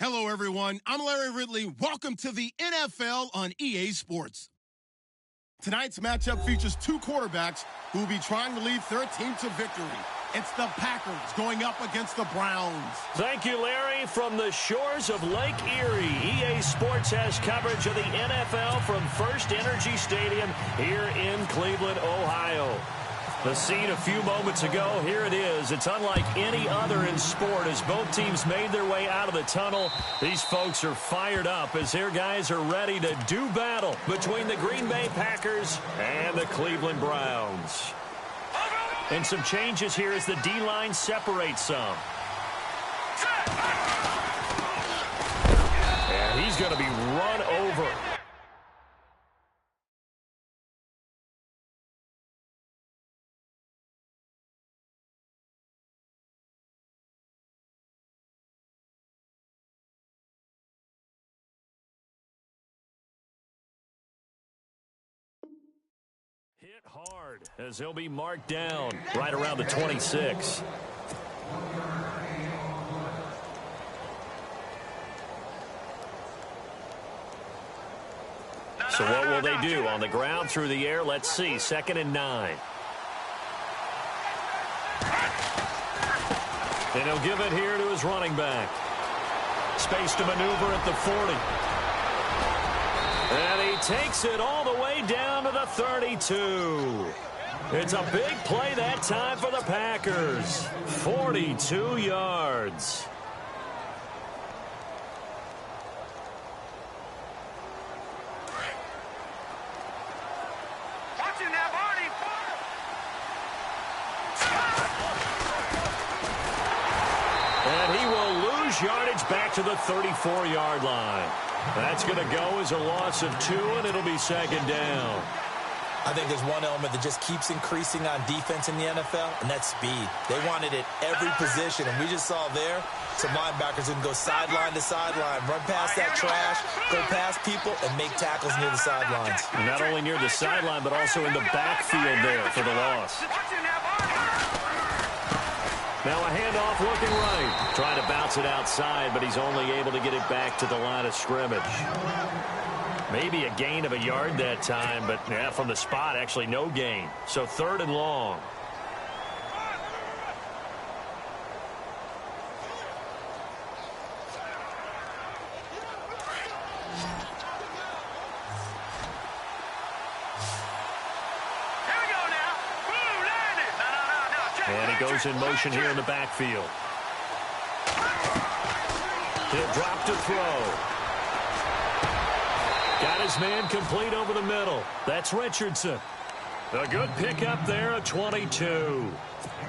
Hello, everyone. I'm Larry Ridley. Welcome to the NFL on EA Sports. Tonight's matchup features two quarterbacks who will be trying to lead their team to victory. It's the Packers going up against the Browns. Thank you, Larry. From the shores of Lake Erie, EA Sports has coverage of the NFL from First Energy Stadium here in Cleveland, Ohio. The scene a few moments ago, here it is. It's unlike any other in sport as both teams made their way out of the tunnel. These folks are fired up as their guys are ready to do battle between the Green Bay Packers and the Cleveland Browns. And some changes here as the D-line separates some. And he's going to be run over. Hit hard as he'll be marked down right around the 26. So what will they do? On the ground, through the air, let's see. 2nd and 9. And he'll give it here to his running back. Space to maneuver at the 40. And he takes it all the way down to the 32. It's a big play that time for the Packers. 42 yards. And he will lose yardage back to the 34-yard line. That's going to go as a loss of 2, and it'll be 2nd down. I think there's one element that just keeps increasing on defense in the NFL, and that's speed. They want it at every position, and we just saw there some linebackers who can go sideline to sideline, run past that trash, go past people, and make tackles near the sidelines. Not only near the sideline, but also in the backfield there for the loss. Now a handoff looking right. Trying to bounce it outside, but he's only able to get it back to the line of scrimmage. Maybe a gain of a yard that time, but yeah, from the spot, actually no gain. So 3rd and long. And he goes in motion here in the backfield. He'll drop to throw. Got his man complete over the middle. That's Richardson. A good pickup there at 22.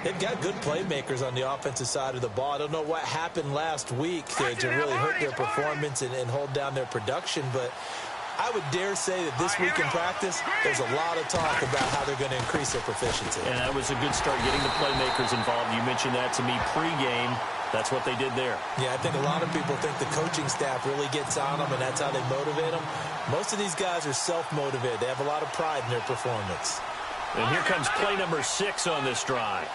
They've got good playmakers on the offensive side of the ball. I don't know what happened last week to really hurt their performance and hold down their production, but I would dare say that this week in practice, there's a lot of talk about how they're going to increase their proficiency. And that was a good start getting the playmakers involved. You mentioned that to me pregame. That's what they did there. Yeah, I think a lot of people think the coaching staff really gets on them, and that's how they motivate them. Most of these guys are self-motivated. They have a lot of pride in their performance. And here comes play number 6 on this drive.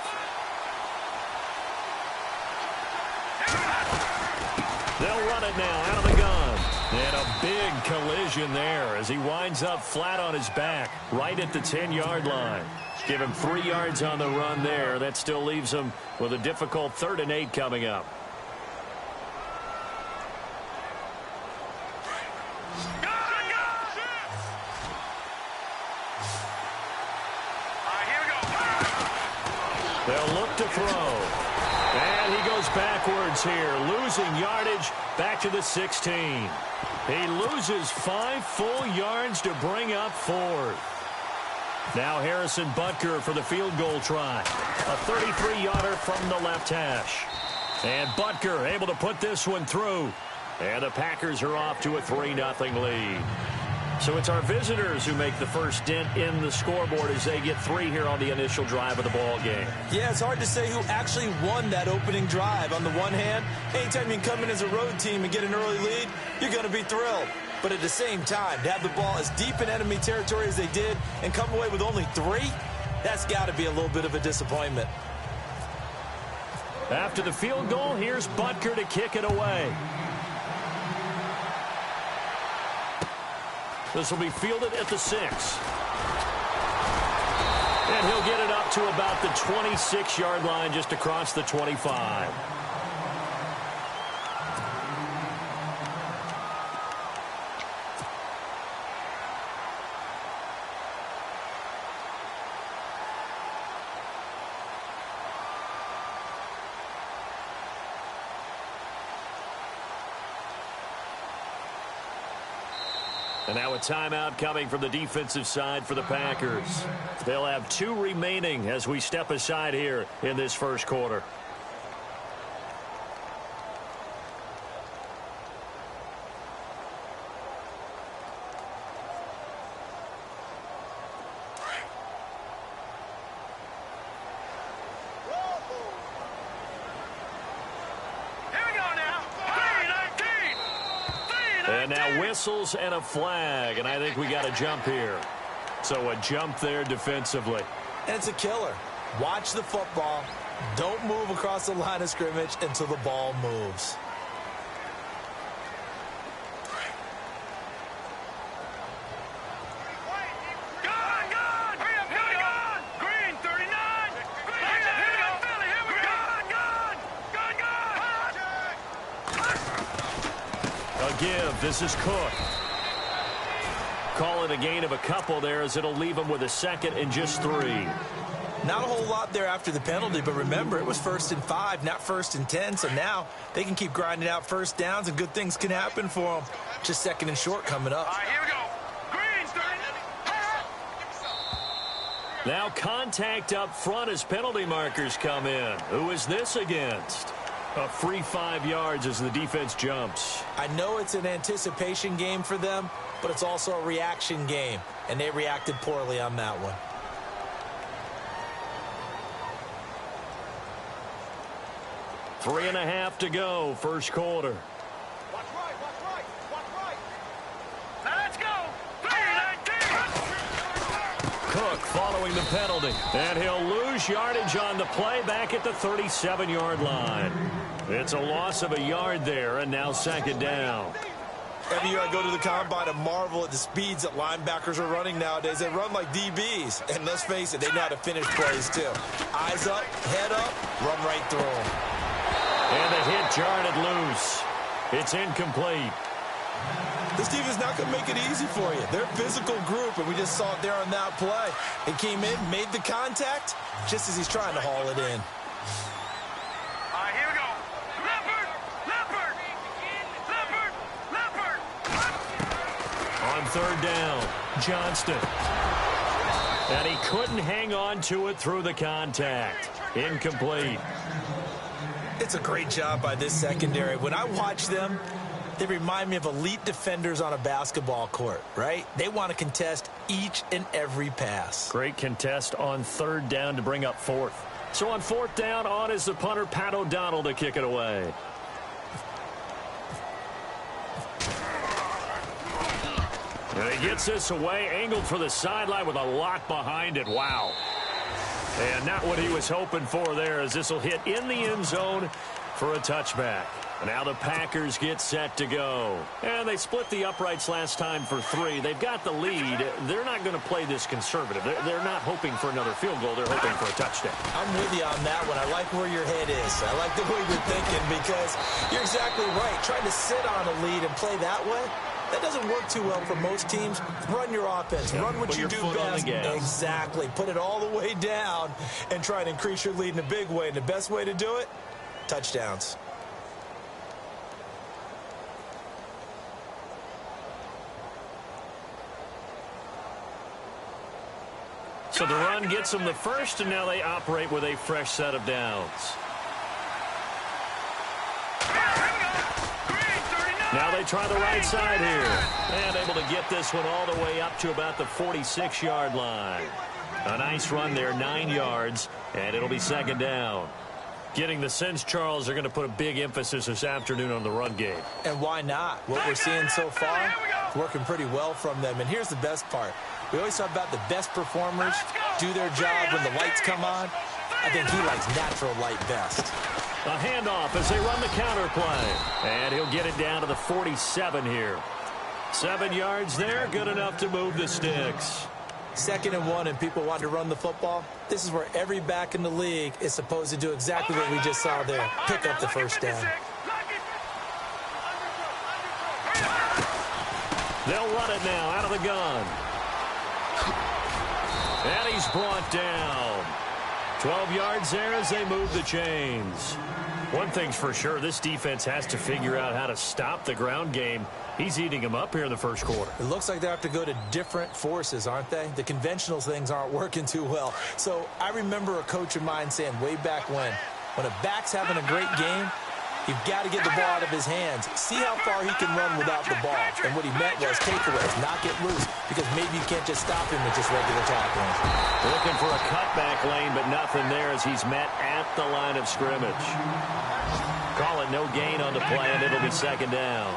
They'll run it now out of the gun. And a big collision there as he winds up flat on his back right at the 10-yard line. Give him 3 yards on the run there. That still leaves him with a difficult 3rd and 8 coming up. They'll look to throw. And he goes backwards here, losing yardage back to the 16. He loses 5 full yards to bring up 4th. Now Harrison Butker for the field goal try. A 33-yarder from the left hash. And Butker able to put this one through. And the Packers are off to a 3-0 lead. So it's our visitors who make the first dent in the scoreboard as they get 3 here on the initial drive of the ball game. Yeah, it's hard to say who actually won that opening drive. On the one hand, anytime you can come in as a road team and get an early lead, you're going to be thrilled. But at the same time, to have the ball as deep in enemy territory as they did and come away with only 3, that's got to be a little bit of a disappointment. After the field goal, here's Butker to kick it away. This will be fielded at the 6. And he'll get it up to about the 26-yard line, just across the 25. And now a timeout coming from the defensive side for the Packers. They'll have 2 remaining as we step aside here in this first quarter. And now whistles and a flag, and I think we got a jump here. So a jump there defensively. And it's a killer. Watch the football. Don't move across the line of scrimmage until the ball moves. This is Cook. Call it a gain of a couple there, as it'll leave him with a second and just 3. Not a whole lot there after the penalty, but remember, it was 1st and 5, not 1st and 10, so now they can keep grinding out first downs and good things can happen for them. Just 2nd and short coming up. All right, here we go. Green, now contact up front as penalty markers come in. Who is this against? A free 5 yards as the defense jumps. I know it's an anticipation game for them, but it's also a reaction game, and they reacted poorly on that one. Three and a half to go, first quarter. watch right. Now let's go. 3-19. Cook following the penalty, and he'll lose yardage on the play back at the 37-yard line. It's a loss of a yard there, and now 2nd down. Every year I go to the combine and marvel at the speeds that linebackers are running nowadays. They run like DBs, and let's face it, they know how to finish plays too. Eyes up, head up, run right through them. And the hit jarred it loose. It's incomplete. This team is not going to make it easy for you. They're a physical group, and we just saw it there on that play. It came in, made the contact, just as he's trying to haul it in. All right, here we go. Leopard. On 3rd down, Johnston. And he couldn't hang on to it through the contact. Incomplete. It's a great job by this secondary. When I watch them, they remind me of elite defenders on a basketball court, right? They want to contest each and every pass. Great contest on 3rd down to bring up 4th. So on 4th down, on is the punter, Pat O'Donnell, to kick it away. And he gets this away, angled for the sideline with a lock behind it. Wow. And not what he was hoping for there, as this will hit in the end zone for a touchback. Now the Packers get set to go. And they split the uprights last time for 3. They've got the lead. They're not going to play this conservative. They're not hoping for another field goal. They're hoping for a touchdown. I'm with you on that one. I like where your head is. I like the way you're thinking, because you're exactly right. Trying to sit on a lead and play that way, that doesn't work too well for most teams. Run your offense. Run what you do best. Exactly. Put it all the way down and try to increase your lead in a big way. And the best way to do it, touchdowns. So the run gets them the first, and now they operate with a fresh set of downs. Now they try the right side here. And able to get this one all the way up to about the 46-yard line. A nice run there, 9 yards, and it'll be 2nd down. Getting the sense, Charles, they're going to put a big emphasis this afternoon on the run game. And why not? What we're seeing so far, working pretty well from them. And here's the best part. We always talk about the best performers do their job when the lights come on. I think he likes natural light best. A handoff as they run the counter play. And he'll get it down to the 47 here. 7 yards there, good enough to move the sticks. 2nd and 1, and people want to run the football. This is where every back in the league is supposed to do exactly what we just saw there. Pick up the first down. They'll run it now out of the gun. And he's brought down. 12 yards there as they move the chains. One thing's for sure, this defense has to figure out how to stop the ground game. He's eating them up here in the first quarter. It looks like they have to go to different forces, aren't they? The conventional things aren't working too well. So I remember a coach of mine saying way back when a back's having a great game, you've got to get the ball out of his hands. See how far he can run without the ball. And what he meant was takeaways, not get loose, because maybe you can't just stop him with just regular tackling. Looking for a cutback lane, but nothing there as he's met at the line of scrimmage. Call it no gain on the play, and it'll be 2nd down.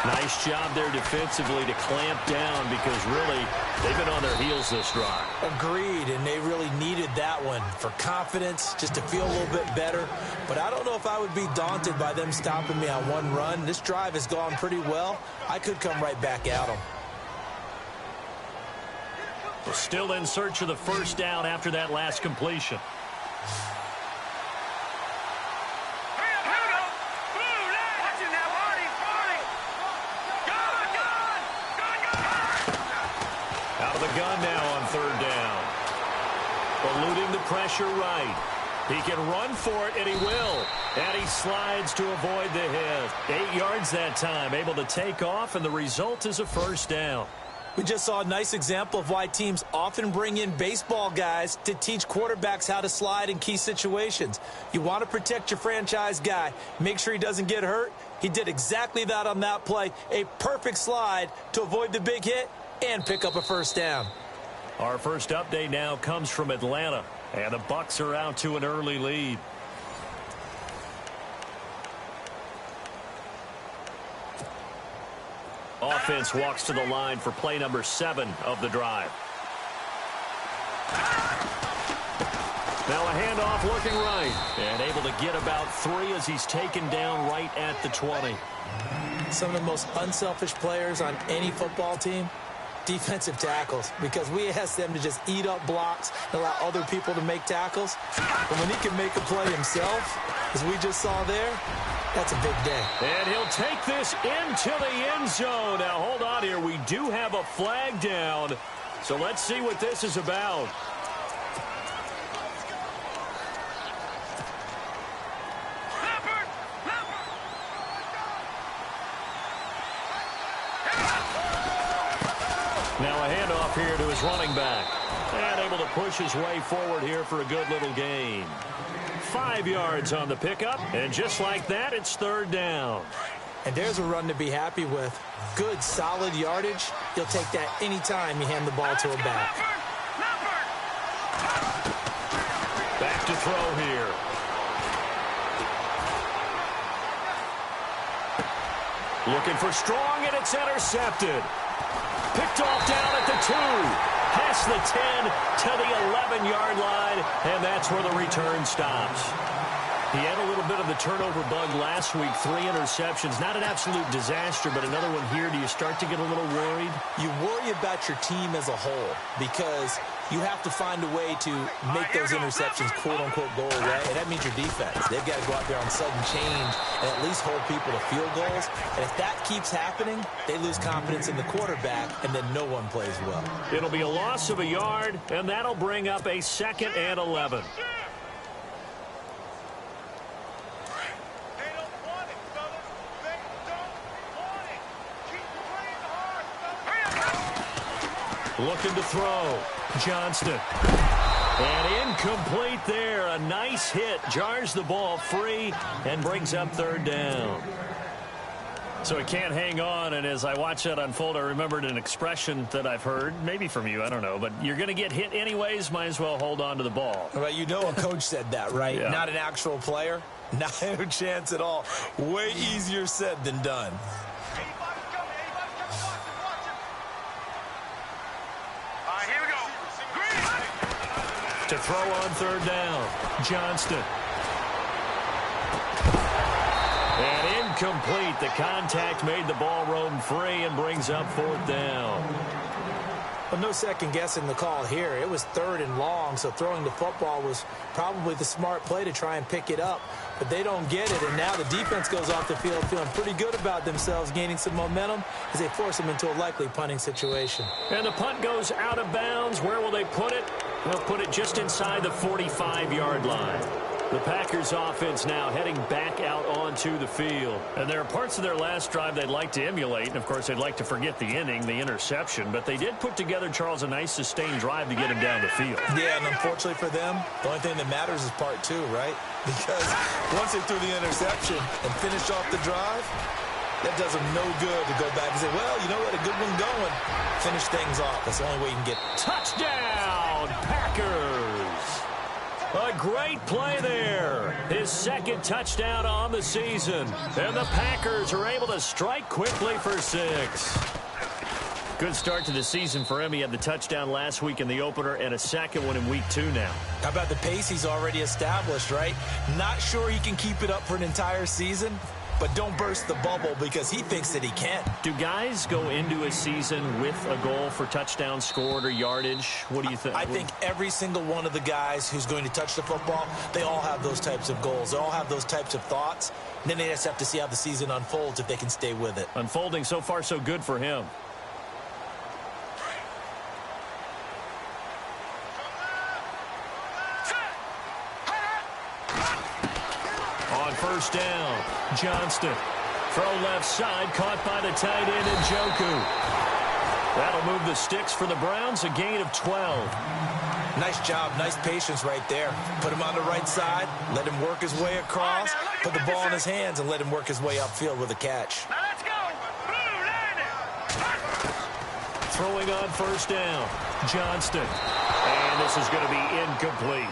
Nice job there defensively to clamp down because really they've been on their heels this drive. Agreed, and they really needed that one for confidence, just to feel a little bit better. But I don't know if I would be daunted by them stopping me on one run. This drive has gone pretty well. I could come right back at them. Still in search of the first down after that last completion. Gun now on 3rd down. Eluding the pressure right. He can run for it, and he will. And he slides to avoid the hit. 8 yards that time, able to take off, and the result is a first down. We just saw a nice example of why teams often bring in baseball guys to teach quarterbacks how to slide in key situations. You want to protect your franchise guy. Make sure he doesn't get hurt. He did exactly that on that play. A perfect slide to avoid the big hit and pick up a first down. Our first update now comes from Atlanta, and the Bucs are out to an early lead. Offense walks to the line for play number 7 of the drive. Now a handoff looking right, and able to get about 3 as he's taken down right at the 20. Some of the most unselfish players on any football team, defensive tackles, because we ask them to just eat up blocks and allow other people to make tackles. But when he can make a play himself, as we just saw there, that's a big day. And he'll take this into the end zone. Now, hold on here. We do have a flag down, so let's see what this is about. Now a handoff here to his running back. And able to push his way forward here for a good little gain. 5 yards on the pickup. And just like that, it's 3rd down. And there's a run to be happy with. Good, solid yardage. You'll take that anytime you hand the ball to a back. Back to throw here. Looking for strong, and it's intercepted. Picked off down at the 2. Past the 10 to the 11-yard line, and that's where the return stops. He had a little bit of the turnover bug last week, 3 interceptions. Not an absolute disaster, but another one here. Do you start to get a little worried? You worry about your team as a whole because you have to find a way to make those interceptions, quote-unquote, go away, and that means your defense. They've got to go out there on sudden change and at least hold people to field goals. And if that keeps happening, they lose confidence in the quarterback, and then no one plays well. It'll be a loss of a yard, and that'll bring up a 2nd and 11. Looking to throw. Johnston. And incomplete there. A nice hit. Jars the ball free and brings up 3rd down. So he can't hang on, and as I watch that unfold, I remembered an expression that I've heard, maybe from you, I don't know, but you're going to get hit anyways, might as well hold on to the ball. Well, you know a coach said that, right? Yeah. Not an actual player. Not a chance at all. Way easier said than done. To throw on 3rd down. Johnston. And incomplete. The contact made the ball roam free and brings up 4th down. Well, no second guessing the call here. It was 3rd and long, so throwing the football was probably the smart play to try and pick it up. But they don't get it, and now the defense goes off the field feeling pretty good about themselves, gaining some momentum as they force them into a likely punting situation. And the punt goes out of bounds. Where will they put it? They'll put it just inside the 45-yard line. The Packers offense now heading back out onto the field. And there are parts of their last drive they'd like to emulate. And, of course, they'd like to forget the inning, the interception. But they did put together, Charles, a nice sustained drive to get him down the field. Yeah, and unfortunately for them, the only thing that matters is part 2, right? Because once they threw the interception and finished off the drive, that does them no good to go back and say, well, you know what, a good one going. Finish things off. That's the only way you can get. Touchdown, Packers! A great play there. His 2nd touchdown on the season. And the Packers are able to strike quickly for 6. Good start to the season for him. He had the touchdown last week in the opener and a 2nd one in week 2 now. How about the pace he's already established, right? Not sure he can keep it up for an entire season, but don't burst the bubble because he thinks that he can. Do guys go into a season with a goal for touchdowns scored or yardage? What do you think? I think every single one of the guys who's going to touch the football, they all have those types of goals. They all have those types of thoughts. And then they just have to see how the season unfolds if they can stay with it. Unfolding so far so good for him. On 1st down, Johnston. Throw left side, caught by the tight end Njoku. That'll move the sticks for the Browns, a gain of 12. Nice job, nice patience right there. Put him on the right side, let him work his way across, put the ball in his hands, and let him work his way upfield with a catch. Now let's go. Throwing on 1st down, Johnston. And this is going to be incomplete.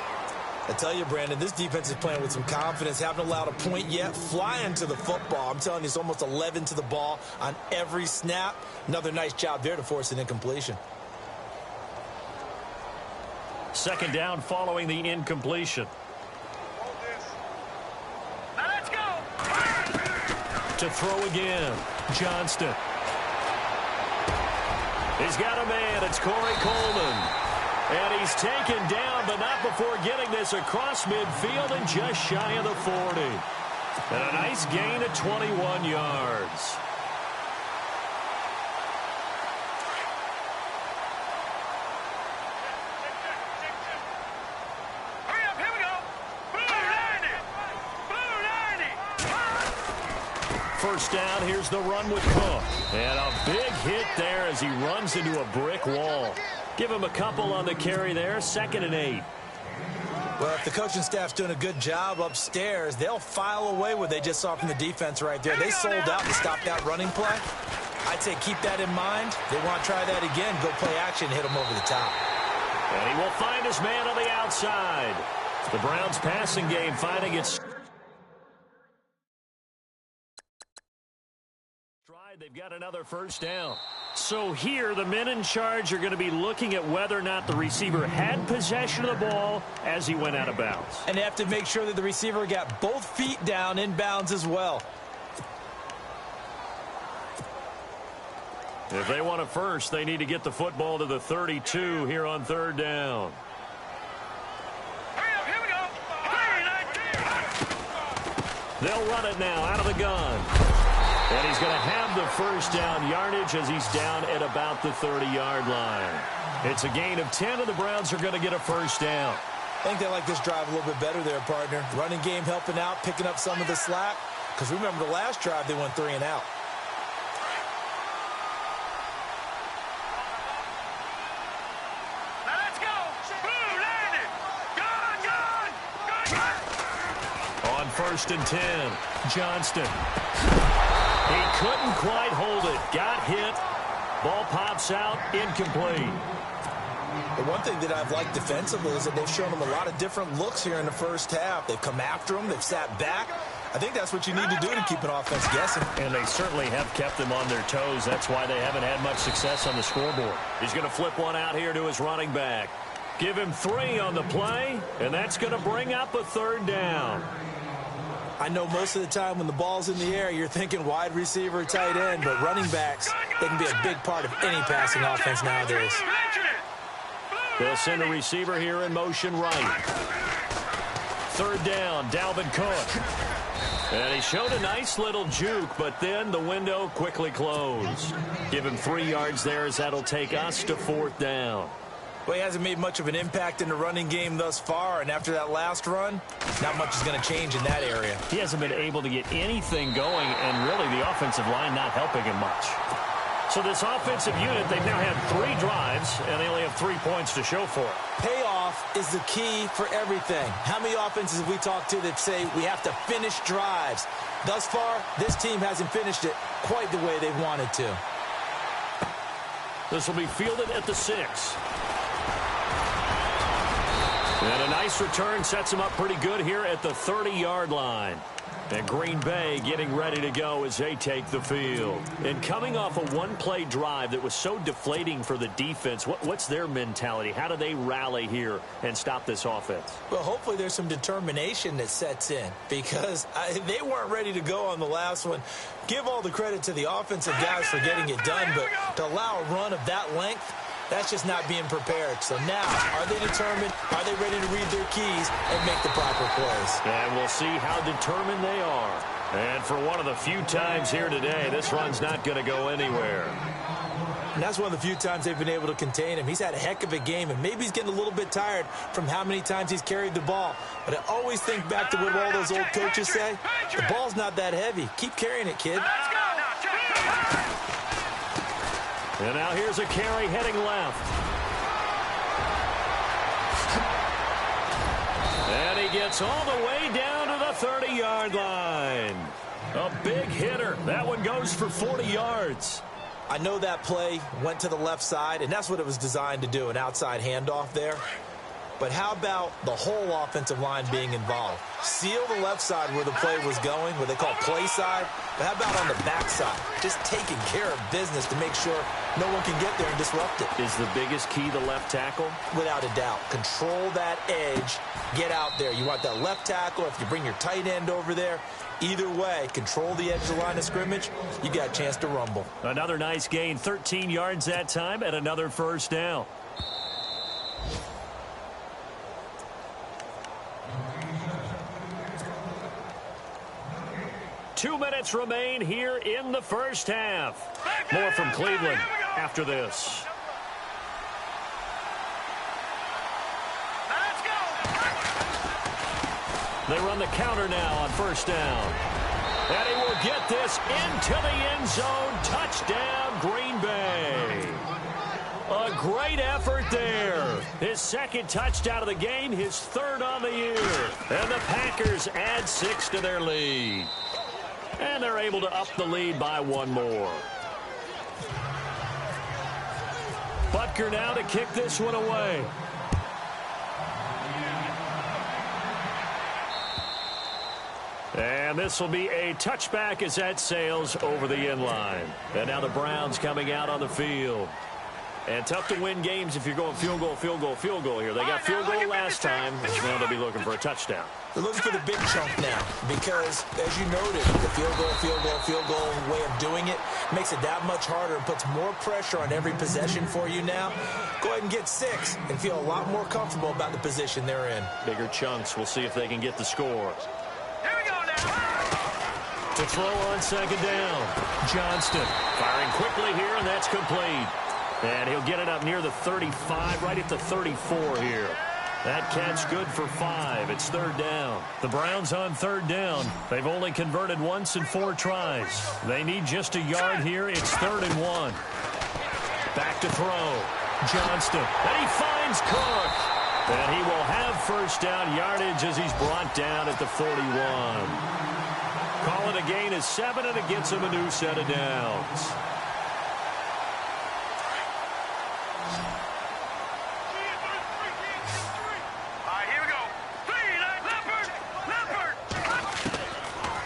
I tell you, Brandon, this defense is playing with some confidence. Haven't allowed a point yet. Flying to the football. I'm telling you, it's almost 11 to the ball on every snap. Another nice job there to force an incompletion. 2nd down following the incompletion. Now let's go. To throw again, Johnston. He's got a man. It's Corey Coleman. And he's taken down, but not before getting this across midfield and just shy of the 40. And a nice gain of 21 yards. Hurry up, here we go. Blue 90. 1st down, here's the run with Cook. And a big hit there as he runs into a brick wall. Give him a couple on the carry there, 2nd and 8. Well, if the coaching staff's doing a good job upstairs, they'll file away what they just saw from the defense right there. They sold out to stop that running play. I'd say keep that in mind. They want to try that again, go play action, hit them over the top. And he will find his man on the outside. The Browns passing game finding its stride. They've got another 1st down. So here, the men in charge are going to be looking at whether or not the receiver had possession of the ball as he went out of bounds. And they have to make sure that the receiver got both feet down in bounds as well. If they want a first, they need to get the football to the 32 here on 3rd down. Hurry up, here we go. They'll run it now out of the gun. And he's going to have the 1st down yardage as he's down at about the 30-yard line. It's a gain of 10, and the Browns are going to get a 1st down. I think they like this drive a little bit better there, partner. Running game helping out, picking up some of the slack. Because remember, the last drive, they went 3 and out. Now let's go. Blue 90. Gun. On 1st and 10, Johnston. He couldn't quite hold it. Got hit. Ball pops out. Incomplete. The one thing that I've liked defensively is that they've shown them a lot of different looks here in the 1st half. They've come after them. They've sat back. I think that's what you need to do to keep an offense guessing. And they certainly have kept them on their toes. That's why they haven't had much success on the scoreboard. He's going to flip one out here to his running back. Give him 3 on the play, and that's going to bring up a 3rd down. I know most of the time when the ball's in the air, you're thinking wide receiver, tight end, but running backs, they can be a big part of any passing offense nowadays. They'll send a receiver here in motion right. Third down, Dalvin Cook. And he showed a nice little juke, but then the window quickly closed. Give him 3 yards there as that'll take us to 4th down. Well, he hasn't made much of an impact in the running game thus far, and after that last run, not much is going to change in that area. He hasn't been able to get anything going, and really the offensive line not helping him much. So this offensive unit, they've now had 3 drives, and they only have 3 points to show for it. Payoff is the key for everything. How many offenses have we talked to that say we have to finish drives? Thus far, this team hasn't finished it quite the way they've wanted to. This will be fielded at the 6. And a nice return sets him up pretty good here at the 30-yard line. And Green Bay getting ready to go as they take the field. And coming off a one-play drive that was so deflating for the defense, what's their mentality? How do they rally here and stop this offense? Well, hopefully there's some determination that sets in because they weren't ready to go on the last one. Give all the credit to the offensive guys for getting it done, but to allow a run of that length, that's just not being prepared. So now, are they determined? Are they ready to read their keys and make the proper plays? And we'll see how determined they are. And for one of the few times here today, this run's not going to go anywhere. And that's one of the few times they've been able to contain him. He's had a heck of a game, and maybe he's getting a little bit tired from how many times he's carried the ball. But I always think back to what all those old coaches say. The ball's not that heavy. Keep carrying it, kid. And now here's a carry heading left. And he gets all the way down to the 30-yard line. A big hitter. That one goes for 40 yards. I know that play went to the left side, and that's what it was designed to do, an outside handoff there. But how about the whole offensive line being involved? Seal the left side where the play was going, what they call play side. But how about on the back side? Just taking care of business to make sure no one can get there and disrupt it. Is the biggest key the left tackle? Without a doubt. Control that edge. Get out there. You want that left tackle. If you bring your tight end over there, either way, control the edge of the line of scrimmage, you got a chance to rumble. Another nice gain, 13 yards that time, and another first down. Two minutes remain here in the first half. More from Cleveland after this. They run the counter now on first down. And he will get this into the end zone. Touchdown, Green Bay. A great effort there. His second touchdown of the game, his third on the year. And the Packers add 6 to their lead. And they're able to up the lead by 1 more. Butker now to kick this one away. And this will be a touchback as that sails over the end line. And now the Browns coming out on the field. And tough to win games if you're going field goal, field goal, field goal here. They got field goal last time. Now they'll be looking for a touchdown. They're looking for the big chunk now because, as you noted, the field goal way of doing it makes it that much harder and puts more pressure on every possession for you now. Go ahead and get 6 and feel a lot more comfortable about the position they're in. Bigger chunks. We'll see if they can get the score. Here we go now. To throw on second down. Johnston firing quickly here, and that's complete. And he'll get it up near the 35, right at the 34 here. That catch good for 5. It's third down. The Browns on third down. They've only converted once in 4 tries. They need just a yard here. It's 3rd and 1. Back to throw. Johnston. And he finds Cook. And he will have first down yardage as he's brought down at the 41. Call it a gain of 7, and it gets him a new set of downs.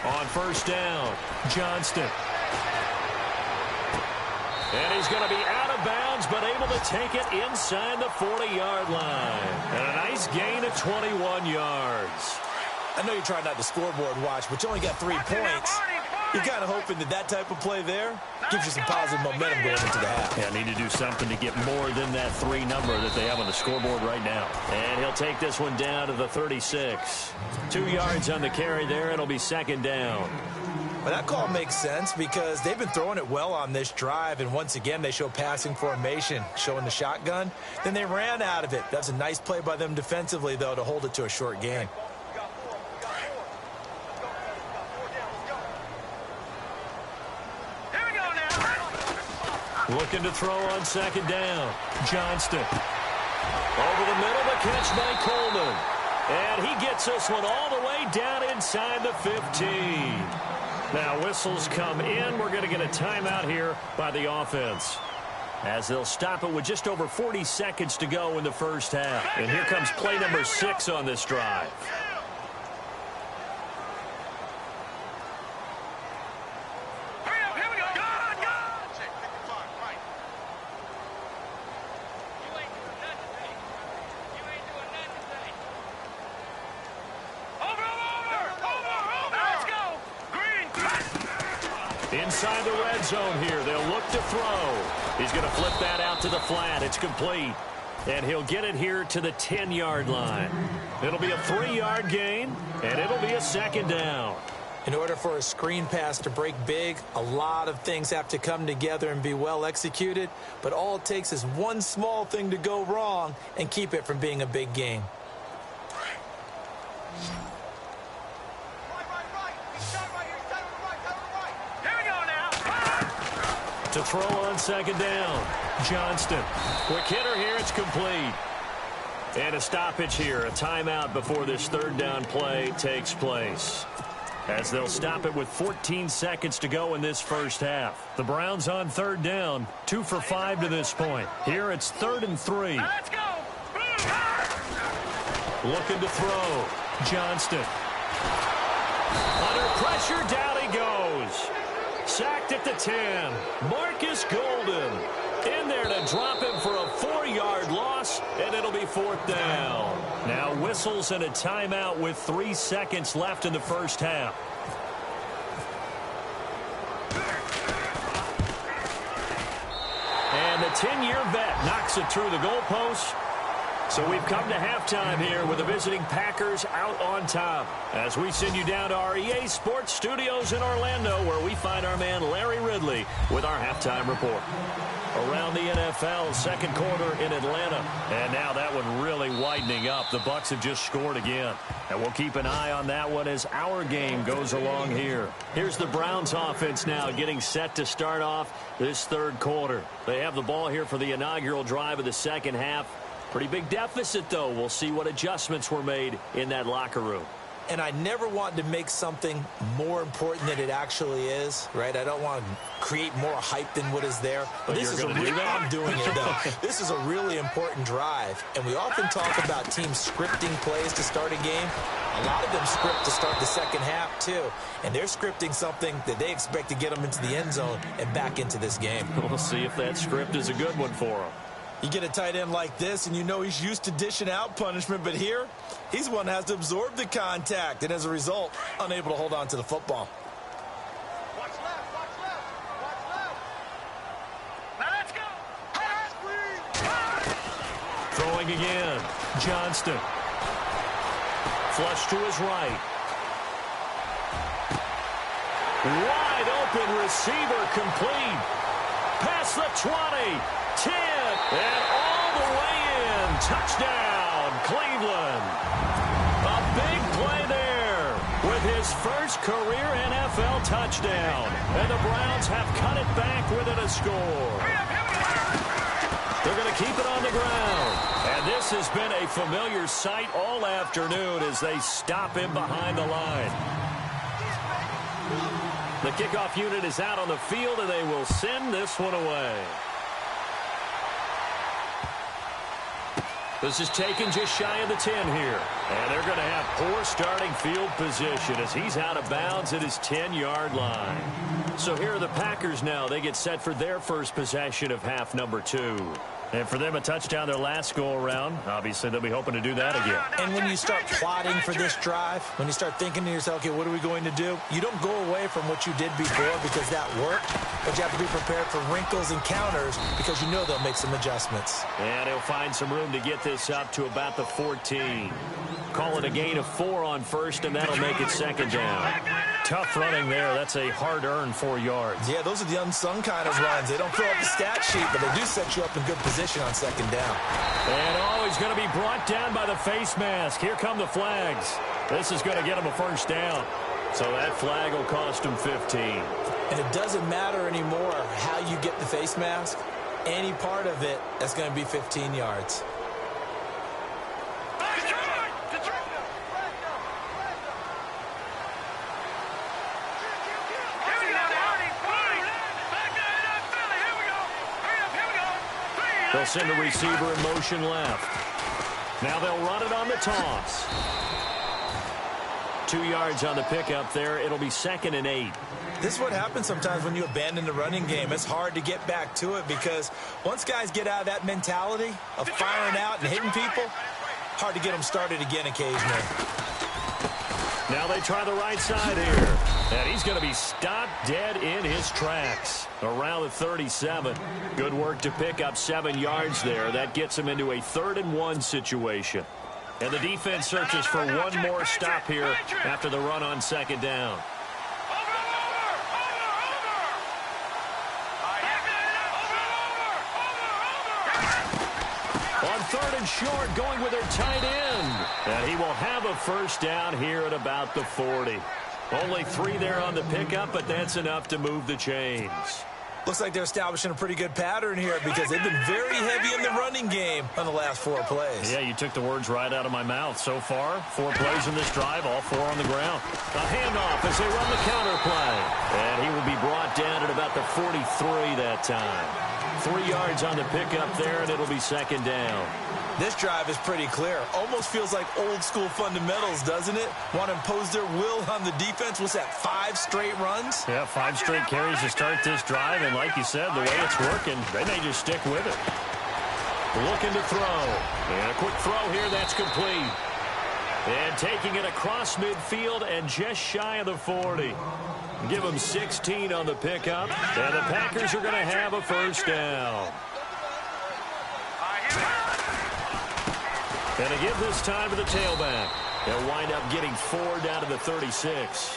On first down, Johnston. And he's going to be out of bounds, but able to take it inside the 40-yard line. And a nice gain of 21 yards. I know you're trying not to scoreboard watch, but you only got 3 points. You're kind of hoping that type of play there gives you some positive momentum going into the half. Yeah, need to do something to get more than that 3 number that they have on the scoreboard right now. And he'll take this one down to the 36. 2 yards on the carry there. It'll be second down. Well, that call makes sense because they've been throwing it well on this drive, and once again, they show passing formation, showing the shotgun. Then they ran out of it. That's a nice play by them defensively, though, to hold it to a short gain. Looking to throw on second down. Johnston. Over the middle, the catch by Coleman. And he gets this one all the way down inside the 15. Now whistles come in. We're going to get a timeout here by the offense, as they'll stop it with just over 40 seconds to go in the first half. And here comes play number 6 on this drive. Inside the red zone here, they'll look to throw. He's going to flip that out to the flat. It's complete. And he'll get it here to the 10-yard line. It'll be a 3-yard gain, and it'll be a second down. In order for a screen pass to break big, a lot of things have to come together and be well executed. But all it takes is one small thing to go wrong and keep it from being a big gain. To throw on second down, Johnston. Quick hitter here, it's complete. And a stoppage here, a timeout before this third down play takes place, as they'll stop it with 14 seconds to go in this first half. The Browns on third down, 2 for 5 to this point. Here it's 3rd and 3. Let's go. Looking to throw, Johnston. Under pressure, down he goes. Sacked at the 10. Marcus Golden in there to drop him for a 4-yard loss, and it'll be 4th down. Now whistles and a timeout with 3 seconds left in the first half. And the 10-year vet knocks it through the goalpost. So we've come to halftime here with the visiting Packers out on top, as we send you down to our EA Sports Studios in Orlando, where we find our man Larry Ridley with our halftime report. Around the NFL, second quarter in Atlanta, and now that one really widening up. The Bucs have just scored again, and we'll keep an eye on that one as our game goes along here. Here's the Browns offense now getting set to start off this third quarter. They have the ball here for the inaugural drive of the second half. Pretty big deficit, though. We'll see what adjustments were made in that locker room. And I never want to make something more important than it actually is, right? I don't want to create more hype than what is there. But this is a real, I'm doing it, though. This is a really important drive. And we often talk about teams scripting plays to start a game. A lot of them script to start the second half, too. And they're scripting something that they expect to get them into the end zone and back into this game. We'll see if that script is a good one for them. You get a tight end like this, and you know he's used to dishing out punishment, but here, he's one that has to absorb the contact, and as a result, unable to hold on to the football. Watch left, watch left, watch left. Now let's go. Throwing again, Johnston. Flush to his right. Wide open receiver complete. Past the 20, 10, and all the way in. Touchdown, Cleveland. A big play there with his first career NFL touchdown. And the Browns have cut it back within a score. They're going to keep it on the ground. And this has been a familiar sight all afternoon as they stop him behind the line. The kickoff unit is out on the field, and they will send this one away. This is taken just shy of the 10 here. And they're going to have poor starting field position as he's out of bounds at his 10-yard line. So here are the Packers now. They get set for their first possession of half number 2. And for them, a touchdown their last go-around. Obviously, they'll be hoping to do that again. And when you start plotting for this drive, when you start thinking to yourself, okay, what are we going to do? You don't go away from what you did before because that worked, but you have to be prepared for wrinkles and counters because you know they'll make some adjustments. And he'll find some room to get this up to about the 14. Call it a gain of 4 on first, and that'll make it second down. Tough running there. That's a hard-earned 4 yards. Yeah, those are the unsung kind of runs. They don't fill up the stat sheet, but they do set you up in good position on second down. And he's going to be brought down by the face mask. Here come the flags. This is going to get him a first down. So that flag will cost him 15. And it doesn't matter anymore how you get the face mask. Any part of it, that's going to be 15 yards. They'll send a receiver in motion left. Now they'll run it on the toss. 2 yards on the pickup there. It'll be 2nd and 8. This is what happens sometimes when you abandon the running game. It's hard to get back to it because once guys get out of that mentality of firing out and hitting people, hard to get them started again occasionally. Now they try the right side here. And he's going to be stopped dead in his tracks around the 37. Good work to pick up 7 yards there. That gets him into a 3rd and 1 situation. And the defense searches for one more stop here after the run on second down. On 3rd and short, going with their tight end. And he will have a first down here at about the 40. Only 3 there on the pickup, but that's enough to move the chains. Looks like they're establishing a pretty good pattern here because they've been very heavy in the running game on the last 4 plays. Yeah, you took the words right out of my mouth. So far, 4 plays in this drive, all 4 on the ground. A handoff as they run the counter play. And he will be brought down at about the 43 that time. 3 yards on the pickup there, and it'll be second down. This drive is pretty clear. Almost feels like old school fundamentals, doesn't it? Want to impose their will on the defense. What's that, 5 straight runs? Yeah, 5 straight carries to start this drive. And like you said, the way it's working, they may just stick with it. Looking to throw. And a quick throw here, that's complete. And taking it across midfield and just shy of the 40. Give them 16 on the pickup. And the Packers are going to have a first down. And to give this time to the tailback. They'll wind up getting 4 down to the 36.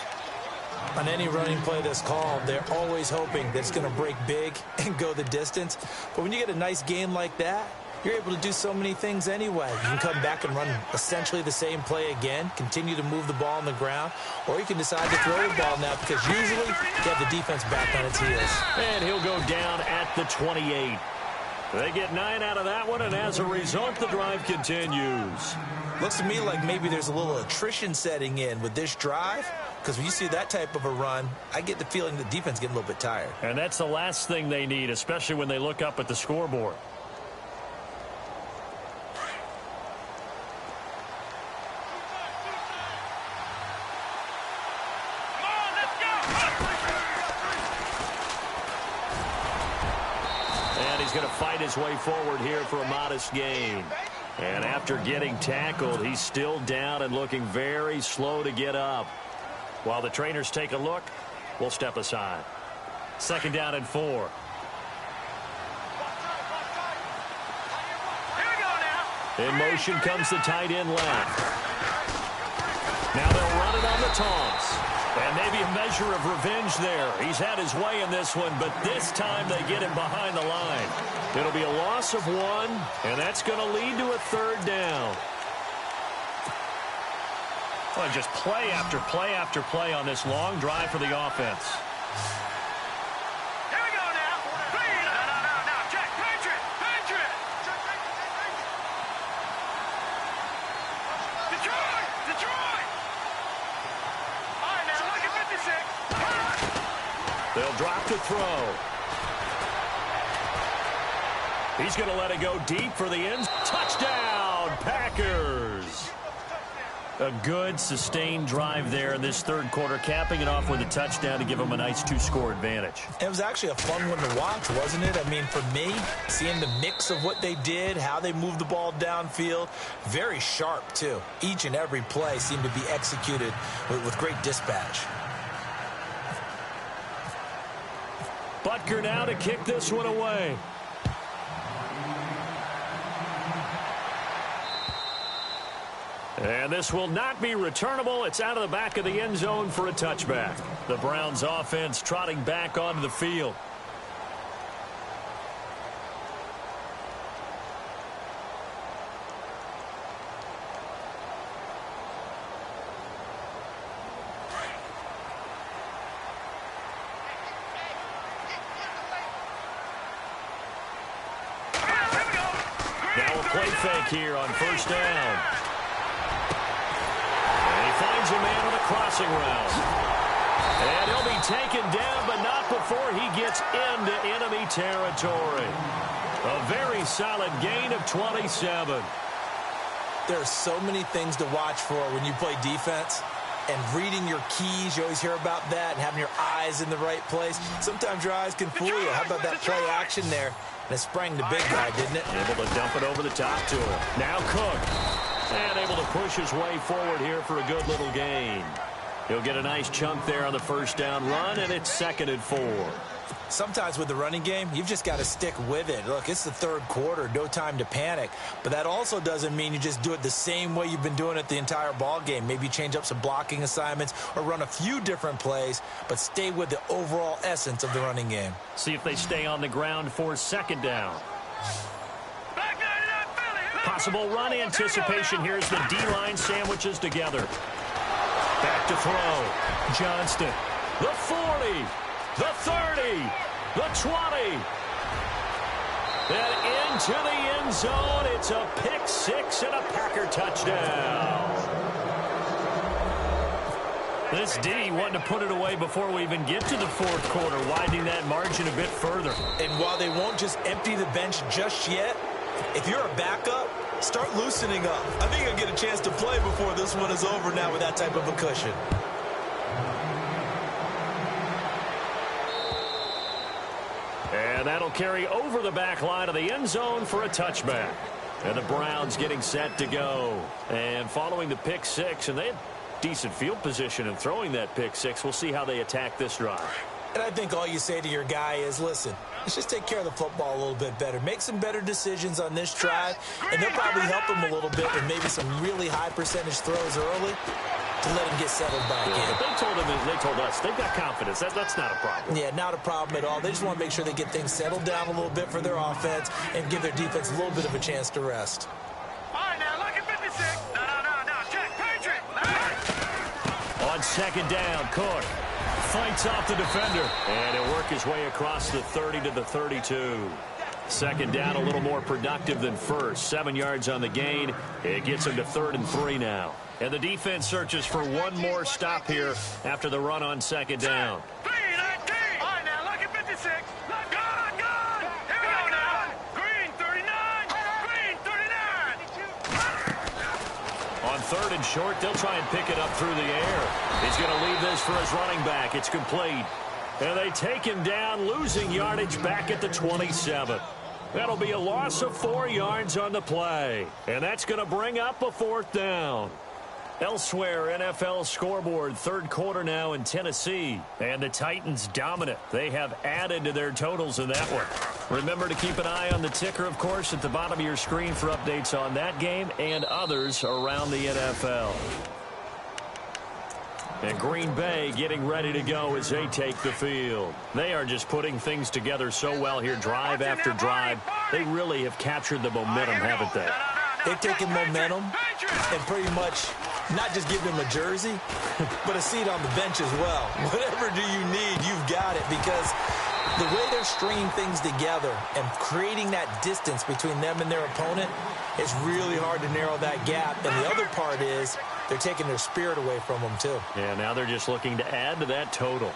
On any running play that's called, they're always hoping that it's going to break big and go the distance. But when you get a nice game like that, you're able to do so many things anyway. You can come back and run essentially the same play again, continue to move the ball on the ground, or you can decide to throw the ball now because usually you have the defense back on its heels. And he'll go down at the 28. They get 9 out of that one, and as a result, the drive continues. Looks to me like maybe there's a little attrition setting in with this drive, because when you see that type of a run, I get the feeling the defense getting a little bit tired. And that's the last thing they need, especially when they look up at the scoreboard. He's going to fight his way forward here for a modest gain. And after getting tackled, he's still down and looking very slow to get up. While the trainers take a look, we'll step aside. 2nd down and 4. In motion comes the tight end left. Now they'll run it on the toss. And maybe a measure of revenge there. He's had his way in this one, but this time they get him behind the line. It'll be a loss of 1, and that's going to lead to a 3rd down. Well, just play after play after play on this long drive for the offense. Here we go now. No. Check. Patriot. Detroit. All right, now look at 56. They'll drop to throw. He's going to let it go deep for the end. Touchdown, Packers. A good, sustained drive there in this third quarter, capping it off with a touchdown to give them a nice 2-score advantage. It was actually a fun one to watch, wasn't it? I mean, for me, seeing the mix of what they did, how they moved the ball downfield, very sharp, too. Each and every play seemed to be executed with great dispatch. Butker now to kick this one away. And this will not be returnable. It's out of the back of the end zone for a touchback. The Browns offense trotting back onto the field. Now a play fake here on first down. Finds a man on a crossing route. And he'll be taken down, but not before he gets into enemy territory. A very solid gain of 27. There are so many things to watch for when you play defense. And reading your keys, you always hear about that, and having your eyes in the right place. Sometimes your eyes can fool you. How about that play action there? And it sprang the big guy, didn't it? Able to dump it over the top to him. Now Cook. And able to push his way forward here for a good little gain. He'll get a nice chunk there on the first down run, and it's 2nd and 4. Sometimes with the running game, you've just got to stick with it. Look, it's the third quarter, no time to panic. But that also doesn't mean you just do it the same way you've been doing it the entire ball game. Maybe change up some blocking assignments or run a few different plays, but stay with the overall essence of the running game. See if they stay on the ground for 2nd down. Possible run anticipation. Here's the D-line sandwiches together. Back to throw. Johnston. The 40. The 30. The 20. And into the end zone. It's a pick six and a Packer touchdown. This D wanted to put it away before we even get to the fourth quarter, widening that margin a bit further. And while they won't just empty the bench just yet, if you're a backup, start loosening up. I think you'll get a chance to play before this one is over now with that type of a cushion. And that'll carry over the back line of the end zone for a touchback. And the Browns getting set to go. And following the pick six, and they had decent field position in throwing that pick six. We'll see how they attack this drive. And I think all you say to your guy is, listen, let's just take care of the football a little bit better. Make some better decisions on this drive, and they'll probably help him a little bit with maybe some really high percentage throws early to let him get settled back in. They told us they've got confidence. That's not a problem. Yeah, not a problem at all. They just want to make sure they get things settled down a little bit for their offense and give their defense a little bit of a chance to rest. All right, now look at 56. No, check. Patriot. On 2nd down, Cook fights off the defender. And he'll work his way across the 30 to the 32. 2nd down, a little more productive than first. 7 yards on the gain. It gets him to 3rd and 3 now. And the defense searches for one more stop here after the run on 2nd down. 3-19. All right, now look at 56. Look, good. Here we go now. Green, 39. Green, 39. On 3rd and short, they'll try and pick it up through the air. He's going to leave this for his running back. It's complete. And they take him down, losing yardage back at the 27. That'll be a loss of 4 yards on the play. And that's going to bring up a 4th down. Elsewhere, NFL scoreboard, 3rd quarter now in Tennessee. And the Titans dominant. They have added to their totals in that one. Remember to keep an eye on the ticker, of course, at the bottom of your screen for updates on that game and others around the NFL. And Green Bay getting ready to go as they take the field. They are just putting things together so well here, drive after drive. They really have captured the momentum, haven't they? They've taken momentum and pretty much not just give them a jersey, but a seat on the bench as well. Whatever do you need, you've got it, because the way they're stringing things together and creating that distance between them and their opponent, it's really hard to narrow that gap. And the other part is they're taking their spirit away from them, too. Yeah, now they're just looking to add to that total.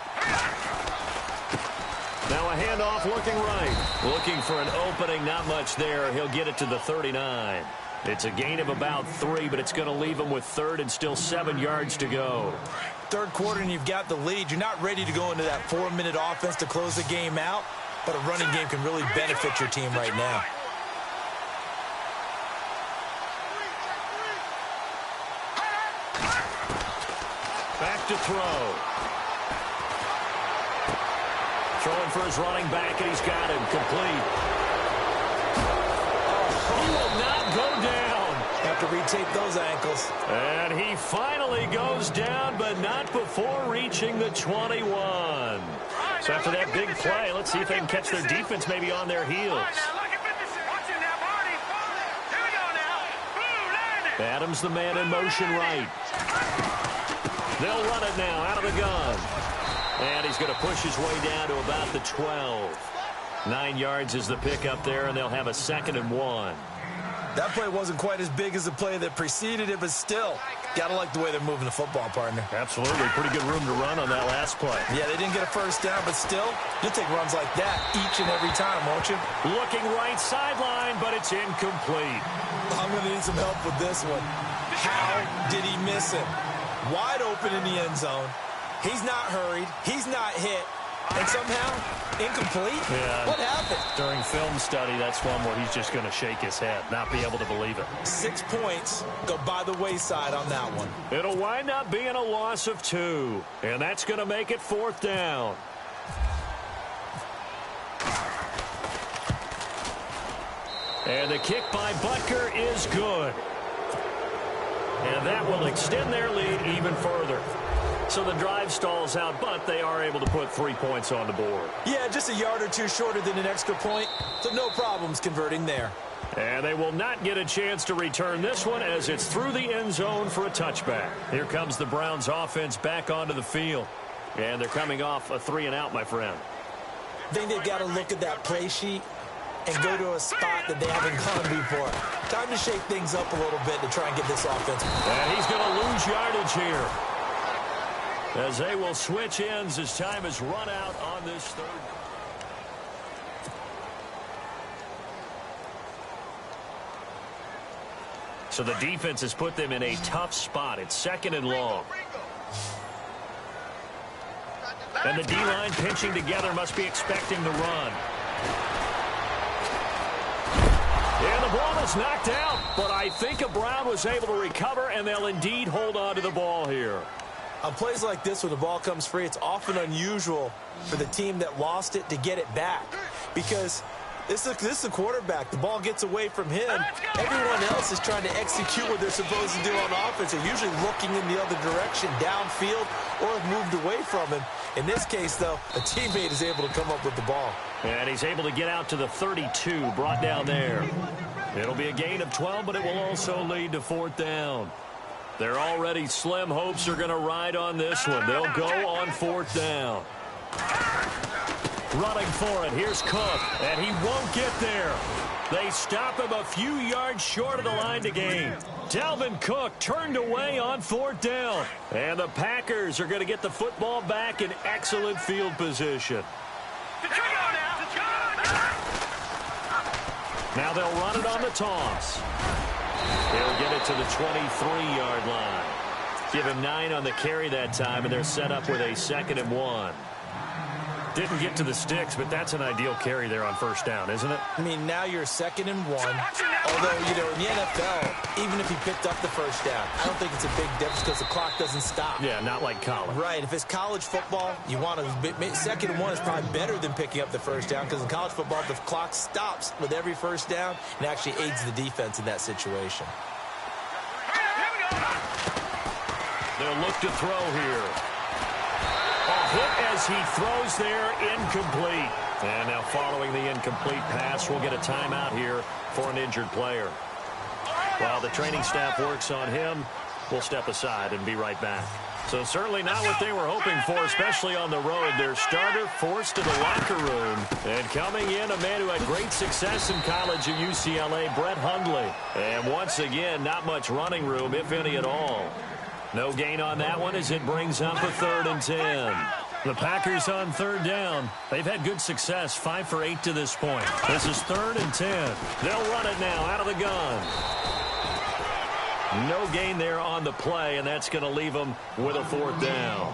Now a handoff looking right. Looking for an opening, not much there. He'll get it to the 39. It's a gain of about 3, but it's going to leave them with third and still 7 yards to go. Third quarter and you've got the lead. You're not ready to go into that 4-minute offense to close the game out, but a running game can really benefit your team right now. Back to throw. Throwing for his running back, and he's got him complete. He will not go down. Have to retake those ankles. And he finally goes down, but not before reaching the 21. So after that big play, let's see if they can catch their defense maybe on their heels. Adams the man in motion right. They'll run it now out of the gun. And he's going to push his way down to about the 12. 9 yards is the pickup there, and they'll have a 2nd and 1. That play wasn't quite as big as the play that preceded it, but still, got to like the way they're moving the football, partner. Absolutely. Pretty good room to run on that last play. Yeah, they didn't get a first down, but still, you'll take runs like that each and every time, won't you? Looking right sideline, but it's incomplete. I'm going to need some help with this one. How did he miss it? Wide open in the end zone. He's not hurried. He's not hit. And somehow, incomplete? Yeah. What happened? During film study, that's one where he's just going to shake his head, not be able to believe it. 6 points go by the wayside on that one. It'll wind up being a loss of 2, and that's going to make it 4th down. And the kick by Butker is good. And that will extend their lead even further. So the drive stalls out, but they are able to put 3 points on the board. Yeah, just a yard or two shorter than an extra point, so no problems converting there. And they will not get a chance to return this one as it's through the end zone for a touchback. Here comes the Browns offense back onto the field. And they're coming off a 3-and-out, my friend. I think they've got to look at that play sheet and go to a spot that they haven't gone before. Time to shake things up a little bit to try and get this offense. And he's going to lose yardage here, as they will switch ends as time is run out on this third. So the defense has put them in a tough spot. It's 2nd and long. And the D-line pinching together must be expecting the run. And the ball is knocked out, but I think Brown was able to recover, and they'll indeed hold on to the ball here. On plays like this, when the ball comes free, it's often unusual for the team that lost it to get it back. Because this is the quarterback. The ball gets away from him. Everyone else is trying to execute what they're supposed to do on offense. They're usually looking in the other direction, downfield, or have moved away from him. In this case, though, a teammate is able to come up with the ball. And he's able to get out to the 32, brought down there. It'll be a gain of 12, but it will also lead to 4th down. Their already slim hopes are going to ride on this one. They'll go on 4th down. Running for it. Here's Cook, and he won't get there. They stop him a few yards short of the line to gain. Dalvin Cook turned away on 4th down. And the Packers are going to get the football back in excellent field position. Now they'll run it on the toss. They'll get it to the 23-yard line. Give him 9 on the carry that time, and they're set up with a 2nd and 1. Didn't get to the sticks, but that's an ideal carry there on 1st down, isn't it? I mean, now you're 2nd and 1. Although, you know, in the NFL, even if he picked up the 1st down, I don't think it's a big difference because the clock doesn't stop. Yeah, not like college. Right. If it's college football, you want to 2nd and 1 is probably better than picking up the 1st down because in college football, the clock stops with every 1st down and actually aids the defense in that situation. They'll look to throw here. A hit as he throws there, incomplete. And now following the incomplete pass, we'll get a timeout here for an injured player. While the training staff works on him, we'll step aside and be right back. So certainly not what they were hoping for, especially on the road. Their starter forced to the locker room. And coming in, a man who had great success in college at UCLA, Brett Hundley. And once again, not much running room, if any at all. No gain on that one as it brings up a 3rd and 10. The Packers on 3rd down. They've had good success, 5 for 8 to this point. This is 3rd and 10. They'll run it now out of the gun. No gain there on the play, and that's going to leave them with a 4th down.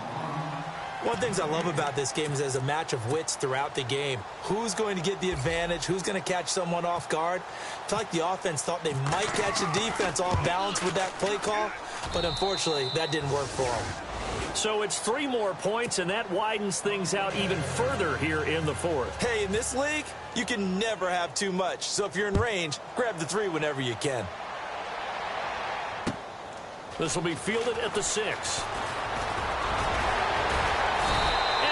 One of the things I love about this game is there's a match of wits throughout the game. Who's going to get the advantage? Who's going to catch someone off guard? I feel like the offense thought they might catch the defense off balance with that play call, but unfortunately, that didn't work for them. So it's 3 more points, and that widens things out even further here in the 4th. Hey, in this league, you can never have too much. So if you're in range, grab the 3 whenever you can. This will be fielded at the 6.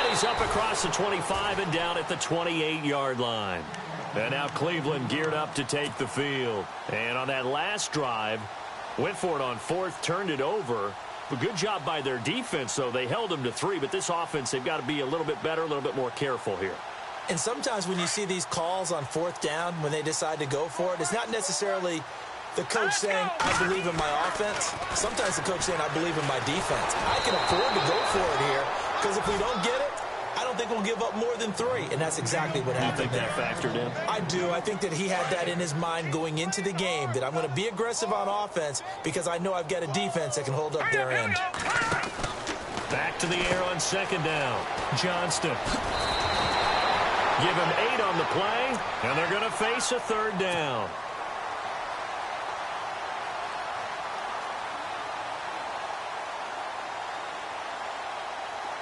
He's up across the 25 and down at the 28-yard line. And now Cleveland geared up to take the field. And on that last drive, went for it on 4th, turned it over. But good job by their defense, though. They held them to 3, but this offense, they've got to be a little bit better, a little bit more careful here. And sometimes when you see these calls on 4th down, when they decide to go for it, it's not necessarily the coach saying, I believe in my offense. Sometimes the coach saying, I believe in my defense. I can afford to go for it here, because if we don't get it, I don't think we'll give up more than 3, and that's exactly what happened there. You think that factored in? I do. I think that he had that in his mind going into the game, that I'm going to be aggressive on offense because I know I've got a defense that can hold up their end. Back to the air on 2nd down. Johnston. Give him 8 on the play, and they're going to face a 3rd down.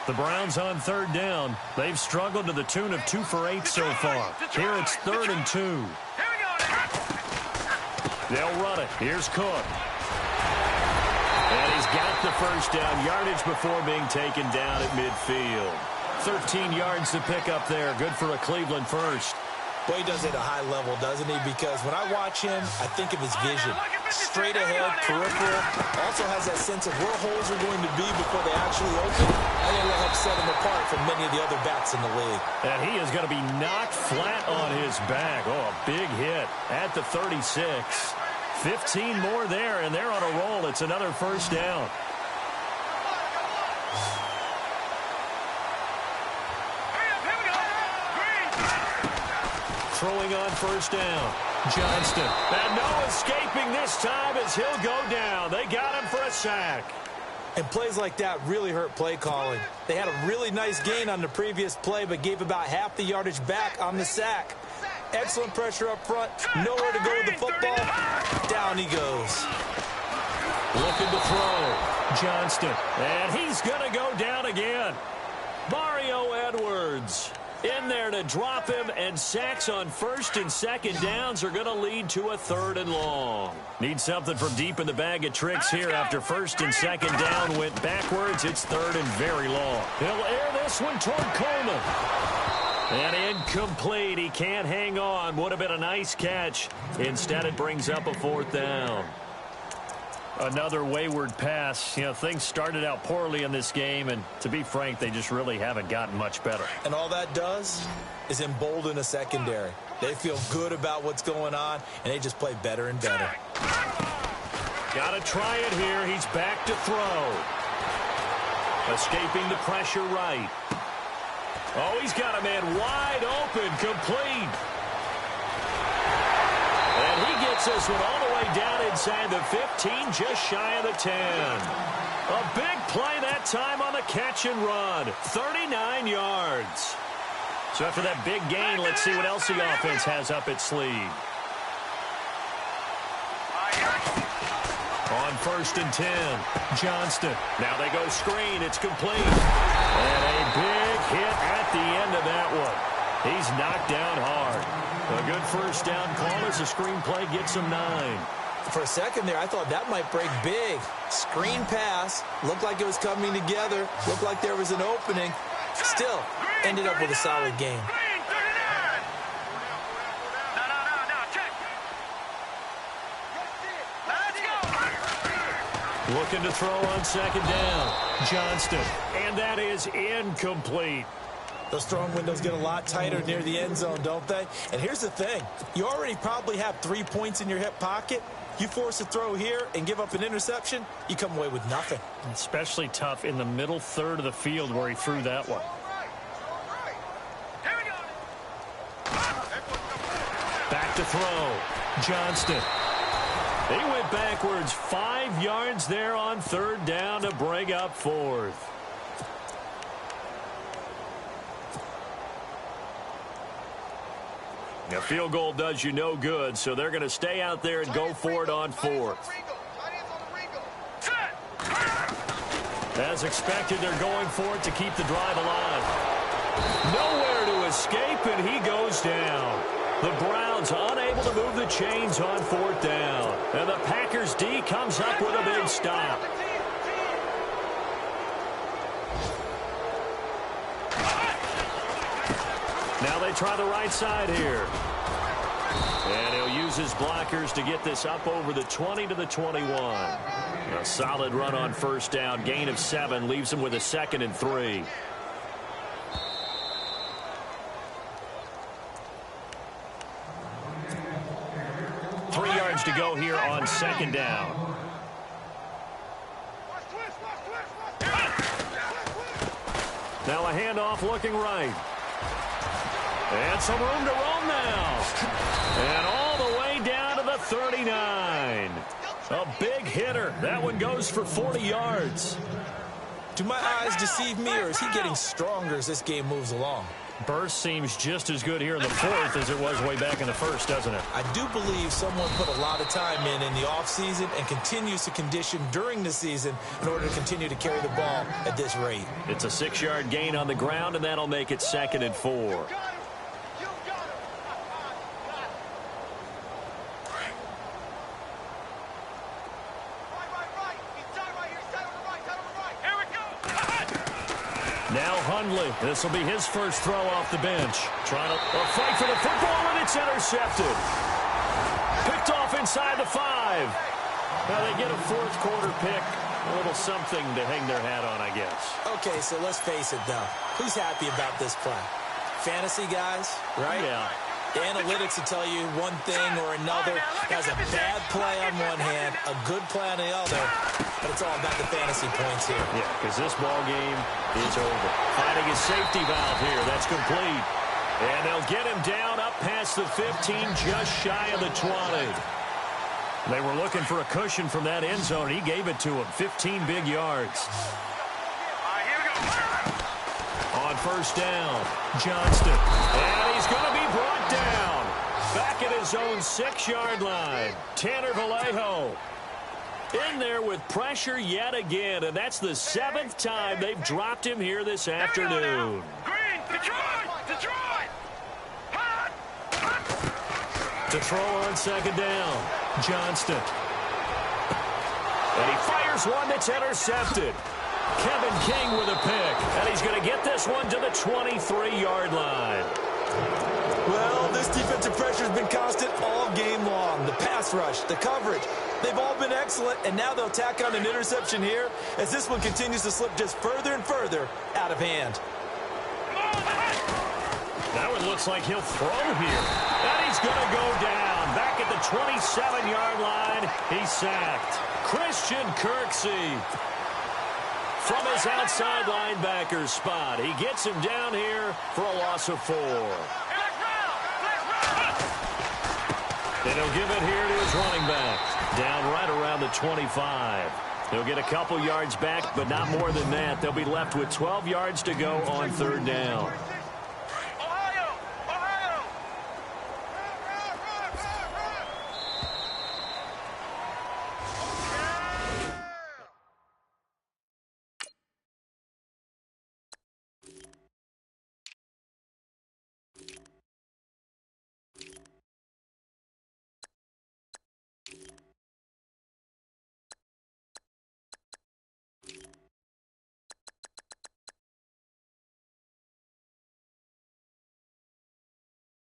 The Browns on 3rd down. They've struggled to the tune of 2 for 8 so far. Here it's 3rd and 2. They'll run it. Here's Cook. And he's got the 1st down. Yardage before being taken down at midfield. 13 yards to pick up there. Good for a Cleveland first. Boy, he does it at a high level, doesn't he? Because when I watch him, I think of his vision. Straight ahead, peripheral. Also has that sense of where holes are going to be before they actually open. I think that helps set him apart from many of the other backs in the league. And he is going to be knocked flat on his back. Oh, a big hit at the 36. 15 more there, and they're on a roll. It's another 1st down. Throwing on 1st down. Johnston. And no escaping this time as he'll go down. They got him for a sack. And plays like that really hurt play calling. They had a really nice gain on the previous play, but gave about half the yardage back on the sack. Excellent pressure up front. Nowhere to go with the football. Down he goes. Looking to throw. Johnston. And he's going to go down again. Mario Edwards in there to drop him, and sacks on 1st and 2nd downs are going to lead to a 3rd and long. Need something from deep in the bag of tricks here after 1st and 2nd down went backwards. It's 3rd and very long. He'll air this one toward Coleman. And incomplete. He can't hang on. Would have been a nice catch. Instead, it brings up a 4th down. Another wayward pass. You know, things started out poorly in this game, and to be frank, they just really haven't gotten much better. And all that does is embolden a secondary. They feel good about what's going on, and they just play better and better. Got to try it here. He's back to throw. Escaping the pressure right. Oh, he's got a man wide open, complete. And he gets this one all the way down inside the 15, just shy of the 10. A big play that time on the catch and run. 39 yards. So after that big gain, let's see what else the offense has up its sleeve. On 1st and 10, Johnston. Now they go screen. It's complete. And a big hit at the end of that one. He's knocked down hard. A good 1st down call as the screen play gets him 9. For a second there, I thought that might break big. Screen pass. Looked like it was coming together. Looked like there was an opening. Still, ended up with a solid game. Looking to throw on 2nd down. Johnston. And that is incomplete. Those throwing windows get a lot tighter near the end zone, don't they? And here's the thing. You already probably have 3 points in your hip pocket. You force a throw here and give up an interception, you come away with nothing. Especially tough in the middle third of the field where he threw that one. Back to throw. Johnston. He went backwards 5 yards there on third down to bring up fourth. A field goal does you no good, so they're going to stay out there and go for it on fourth. As expected, they're going for it to keep the drive alive. Nowhere to escape, and he goes down. The Browns unable to move the chains on fourth down. And the Packers D comes up with a big stop. Now they try the right side here. And he'll use his blockers to get this up over the 20 to the 21. A solid run on first down. Gain of 7 leaves him with a 2nd and 3. To go here on second down. Now a handoff looking right. And some room to roam now. And all the way down to the 39. A big hitter. That one goes for 40 yards. Do my eyes deceive me, or is he getting stronger as this game moves along? Burst seems just as good here in the fourth as it was way back in the first, doesn't it? I do believe someone put a lot of time in the offseason and continues to condition during the season in order to continue to carry the ball at this rate. It's a 6-yard gain on the ground, and that'll make it 2nd and 4. Now Hundley. This will be his first throw off the bench. Trying to fight for the football, and it's intercepted. Picked off inside the 5. Now they get a fourth quarter pick. A little something to hang their hat on, I guess. Okay, so let's face it, though. Who's happy about this play? Fantasy guys, right? Yeah. The analytics will tell you one thing or another. Has a bad play on one hand, a good play on the other, but it's all about the fantasy points here. Yeah, because this ball game is over. Finding his safety valve here. That's complete. And they'll get him down up past the 15, just shy of the 20. They were looking for a cushion from that end zone. He gave it to him. 15 big yards. On first down, Johnston. And he's going to be brought down. Back at his own 6-yard line. Tanner Vallejo in there with pressure yet again. And that's the 7th time they've dropped him here this afternoon. Green, Detroit! To throw on second down, Johnston. And he fires one that's intercepted. Kevin King with a pick. And he's going to get this one to the 23-yard line. Well, this defensive pressure has been constant all game long. The pass rush, the coverage, they've all been excellent, and now they'll tack on an interception here as this one continues to slip just further and further out of hand. That one looks like he'll throw here. And he's going to go down. Back at the 27-yard line, he's sacked. Christian Kirksey from his outside linebacker spot. He gets him down here for a loss of 4. And he'll give it here to his running back. Down right around the 25. They'll get a couple yards back, but not more than that. They'll be left with 12 yards to go on third down.